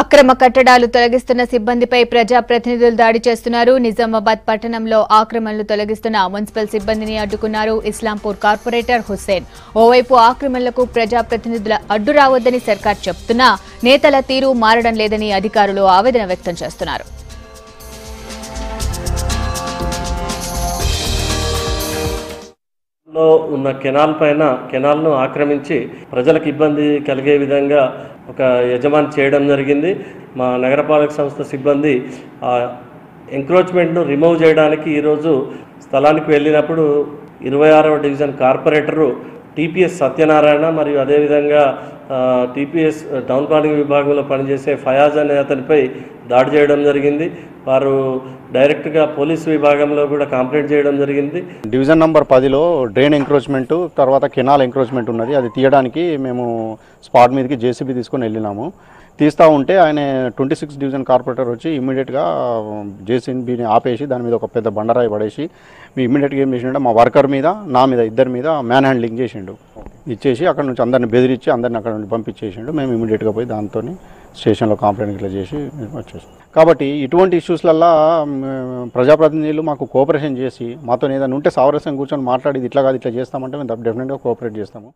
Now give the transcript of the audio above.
అక్రమ కట్టడాలు తొలగిస్తున్న సిబ్బందిపై ప్రజాప్రతినిధులు దాడి చేస్తున్నారు. నిజామాబాద్ పట్టణంలో ఆక్రమణలు తొలగిస్తున్న మున్సిపల్ సిబ్బందిని అడ్డుకున్నారు ఇస్లాంపూర్ కార్పొరేటర్ హుస్సేన్. ఓవైపు ఆక్రమణలకు ప్రజాప్రతినిధుల అడ్డు రావద్దని సర్కార్ చెబుతున్నా నేతల తీరు మారడం లేదని అధికారులు ఆవేదన వ్యక్తం చేస్తున్నారు. లో ఉన్న కెనాల్ను ఆక్రమించి ప్రజలకు ఇబ్బంది కలిగే విధంగా ఒక యజమాని చేయడం జరిగింది. మా నగరపాలక సంస్థ సిబ్బంది ఎంక్రోచ్మెంట్ను రిమూవ్ చేయడానికి ఈరోజు స్థలానికి వెళ్ళినప్పుడు 26వ డివిజన్ కార్పొరేటరు టీపీఎస్ సత్యనారాయణ మరియు అదేవిధంగా టీపీఎస్ టౌన్ ప్లానింగ్ విభాగంలో పనిచేసే ఫయాజ్ అనే అతనిపై దాడి చేయడం జరిగింది. వారు డైరెక్ట్గా పోలీసు విభాగంలో కూడా కంప్లైంట్ చేయడం జరిగింది. డివిజన్ నంబర్ 10లో డ్రైన్ ఎంక్రోచ్మెంట్ తర్వాత కెనాల్ ఎంక్రోచ్మెంట్ ఉన్నది. అది తీయడానికి మేము స్పాట్ మీదకి జేసీబీ తీసుకొని వెళ్ళినాము. తీస్తూ ఉంటే ఆయన 26 డివిజన్ కార్పొరేటర్ వచ్చి ఇమ్మీడియట్గా జేసీబీని ఆపేసి దాని మీద ఒక పెద్ద బండరాయి పడేసి ఇమ్మీడియట్గా ఏం చేసిండే మా వర్కర్ మీద నా మీద ఇద్దరి మీద మ్యాన్ హ్యాండ్లింగ్ చేసిండు. ఇచ్చేసి అక్కడ నుంచి అందరిని బెదిరించి అందరిని అక్కడ నుండి పంపించేసిండు. మేము ఇమ్మీడియట్గా పోయి దాంతో స్టేషన్లో కంప్లైంట్ ఇట్లా చేసి వచ్చేసాం. కాబట్టి ఇటువంటి ఇష్యూస్లల్లో ప్రజాప్రతినిధులు మాకు కోఆపరేషన్ చేసి మాతో ఏదైనా ఉంటే సామరస్యం కూర్చొని మాట్లాడి ఇట్లా కాదు ఇట్లా చేస్తామంటే మేము డెఫినెట్గా కోఆపరేట్ చేస్తాము.